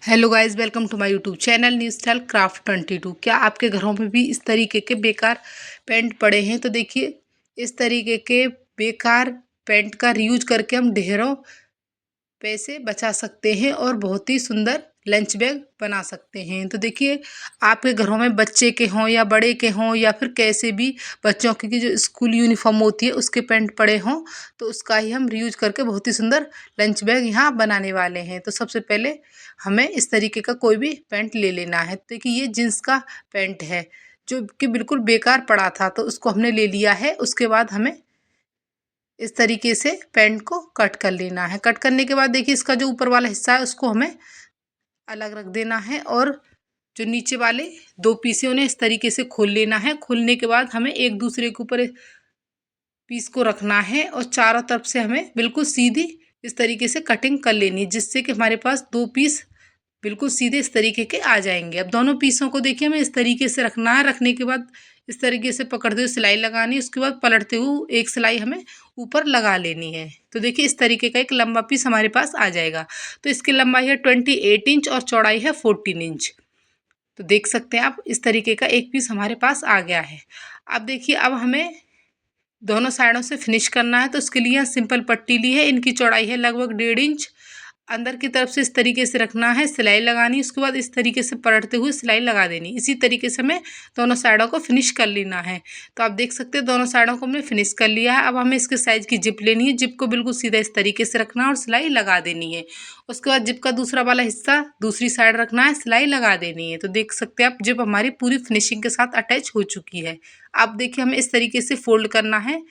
Hello guys, welcome to my YouTube channel new style craft 22। क्या आपके घरों में भी इस तरीके के बेकार पेंट पड़े हैं? तो देखिए, इस तरीके के बेकार पेंट का रीयूज करके हम ढेरों पैसे बचा सकते हैं और बहुत ही सुंदर लंच बैग बना सकते हैं। तो देखिए, आपके घरों में बच्चे के हों या बड़े के हों या फिर कैसे भी बच्चों की जो स्कूल यूनिफॉर्म होती है उसके पेंट पड़े हों, तो उसका ही हम रीयूज करके बहुत ही सुंदर लंच बैग यहाँ बनाने वाले हैं। तो सबसे पहले हमें इस तरीके का कोई भी पेंट ले लेना है। तो देखिए, ये जीन्स का पेंट है जो कि बिल्कुल बेकार पड़ा था, तो उसको हमने ले लिया है। उसके बाद हमें इस तरीके से पेंट को कट कर लेना है। कट करने के बाद देखिए, इसका जो ऊपर वाला हिस्सा है उसको हमें अलग रख देना है और जो नीचे वाले दो पीसे उन्हें इस तरीके से खोल लेना है। खोलने के बाद हमें एक दूसरे के ऊपर पीस को रखना है और चारों तरफ से हमें बिल्कुल सीधी इस तरीके से कटिंग कर लेनी है, जिससे कि हमारे पास दो पीस बिल्कुल सीधे इस तरीके के आ जाएंगे। अब दोनों पीसों को देखिए हमें इस तरीके से रखना है। रखने के बाद इस तरीके से पकड़ते हुए सिलाई लगानी है। उसके बाद पलटते हुए एक सिलाई हमें ऊपर लगा लेनी है। तो देखिए, इस तरीके का एक लंबा पीस हमारे पास आ जाएगा। तो इसकी लंबाई है 28 इंच और चौड़ाई है 14 इंच। तो देख सकते हैं आप, इस तरीके का एक पीस हमारे पास आ गया है। अब देखिए, अब हमें दोनों साइडों से फिनिश करना है। तो उसके लिए सिंपल पट्टी ली है, इनकी चौड़ाई है लगभग 1.5 इंच। अंदर की तरफ से इस तरीके से रखना है, सिलाई लगानी। उसके बाद इस तरीके से पलटते हुए सिलाई लगा देनी। इसी तरीके से हमें दोनों साइडों को फिनिश कर लेना है। तो आप देख सकते हैं, दोनों साइडों को हमने फिनिश कर लिया है। अब हमें इसके साइज की जिप लेनी है। जिप को बिल्कुल सीधा इस तरीके से रखना है और सिलाई लगा देनी है। उसके बाद जिप का दूसरा वाला हिस्सा दूसरी साइड रखना है, सिलाई लगा देनी है। तो देख सकते हैं आप, जिप हमारी पूरी फिनिशिंग के साथ अटैच हो चुकी है। अब देखिए, हमें इस तरीके से फोल्ड करना है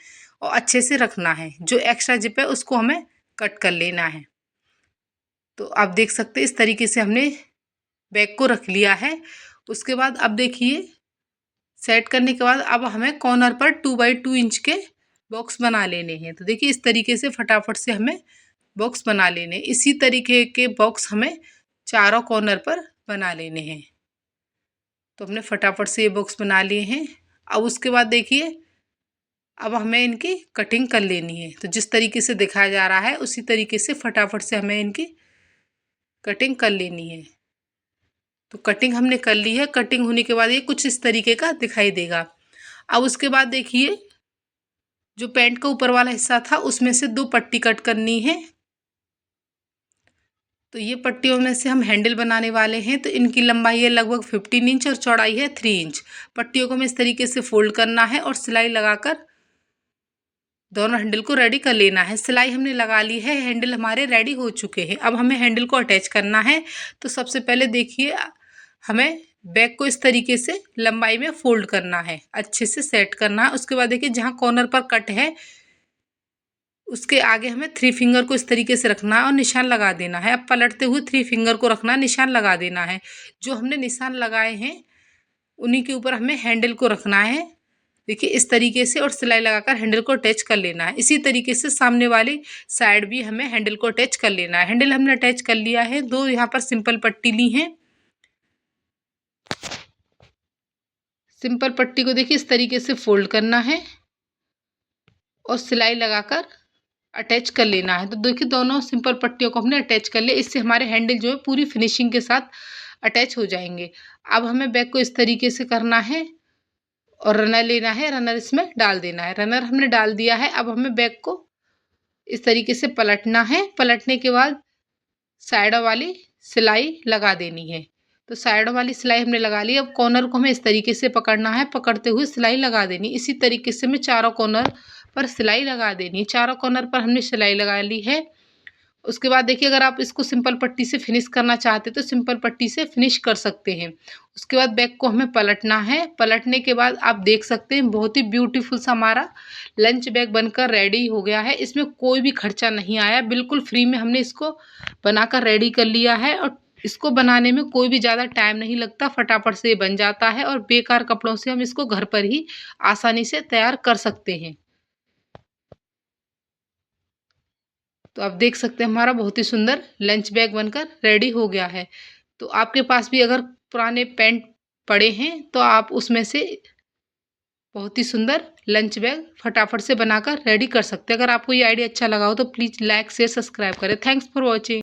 और अच्छे से रखना है। जो एक्स्ट्रा जिप है उसको हमें कट कर लेना है। तो आप देख सकते हैं, इस तरीके से हमने बैग को रख लिया है। उसके बाद अब देखिए, सेट करने के बाद अब हमें कॉर्नर पर 2x2 इंच के बॉक्स बना लेने हैं। तो देखिए, इस तरीके से फटाफट से हमें बॉक्स बना लेने। इसी तरीके के बॉक्स हमें चारों कॉर्नर पर बना लेने हैं। तो हमने फटाफट से ये बॉक्स बना लिए हैं। अब उसके बाद देखिए, अब हमें इनकी कटिंग कर लेनी है। तो जिस तरीके से दिखाया जा रहा है उसी तरीके से फटाफट से हमें इनकी कटिंग कर लेनी है। तो कटिंग हमने कर ली है। कटिंग होने के बाद ये कुछ इस तरीके का दिखाई देगा। अब उसके बाद देखिए, जो पैंट का ऊपर वाला हिस्सा था उसमें से दो पट्टी कट करनी है। तो ये पट्टियों में से हम हैंडल बनाने वाले हैं। तो इनकी लंबाई है लगभग 15 इंच और चौड़ाई है 3 इंच। पट्टियों को हमें इस तरीके से फोल्ड करना है और सिलाई लगाकर दोनों हैंडल को रेडी कर लेना है। सिलाई हमने लगा ली है, हैंडल हमारे रेडी हो चुके हैं। अब हमें हैंडल को अटैच करना है। तो सबसे पहले देखिए, हमें बैग को इस तरीके से लंबाई में फोल्ड करना है, अच्छे से सेट करना है। उसके बाद देखिए, जहाँ कॉर्नर पर कट है उसके आगे हमें 3 फिंगर को इस तरीके से रखना है और निशान लगा देना है। अब पलटते हुए 3 फिंगर को रखना है, निशान लगा देना है। जो हमने निशान लगाए हैं उन्हीं के ऊपर हमें हैंडल को रखना है। देखिए, इस तरीके से और सिलाई लगाकर हैंडल को अटैच कर लेना है। इसी तरीके से सामने वाली साइड भी हमें हैंडल को अटैच कर लेना है। हैंडल हमने अटैच कर लिया है। दो यहाँ पर सिंपल पट्टी ली है। सिंपल पट्टी को देखिए इस तरीके से फोल्ड करना है और सिलाई लगाकर अटैच कर लेना है। तो देखिए, दोनों सिंपल पट्टियों को हमने अटैच कर लिया। इससे हमारे हैंडल जो है पूरी फिनिशिंग के साथ अटैच हो जाएंगे। अब हमें बैग को इस तरीके से करना है और रनर लेना है, रनर इसमें डाल देना है। रनर हमने डाल दिया है। अब हमें बैग को इस तरीके से पलटना है। पलटने के बाद साइडों वाली सिलाई लगा देनी है। तो साइडों वाली सिलाई हमने लगा ली। अब कॉर्नर को हमें इस तरीके से पकड़ना है, पकड़ते हुए सिलाई लगा देनी। इसी तरीके से हमें चारों कॉर्नर पर सिलाई लगा देनी। चारों कॉर्नर पर हमने सिलाई लगा ली है। उसके बाद देखिए, अगर आप इसको सिंपल पट्टी से फिनिश करना चाहते तो सिंपल पट्टी से फिनिश कर सकते हैं। उसके बाद बैग को हमें पलटना है। पलटने के बाद आप देख सकते हैं, बहुत ही ब्यूटीफुल सा हमारा लंच बैग बनकर रेडी हो गया है। इसमें कोई भी खर्चा नहीं आया, बिल्कुल फ्री में हमने इसको बनाकर रेडी कर लिया है। और इसको बनाने में कोई भी ज़्यादा टाइम नहीं लगता, फटाफट से बन जाता है और बेकार कपड़ों से हम इसको घर पर ही आसानी से तैयार कर सकते हैं। तो आप देख सकते हैं, हमारा बहुत ही सुंदर लंच बैग बनकर रेडी हो गया है। तो आपके पास भी अगर पुराने पैंट पड़े हैं तो आप उसमें से बहुत ही सुंदर लंच बैग फटाफट से बनाकर रेडी कर सकते हैं। अगर आपको ये आइडिया अच्छा लगा हो तो प्लीज़ लाइक शेयर सब्सक्राइब करें। Thanks for watching.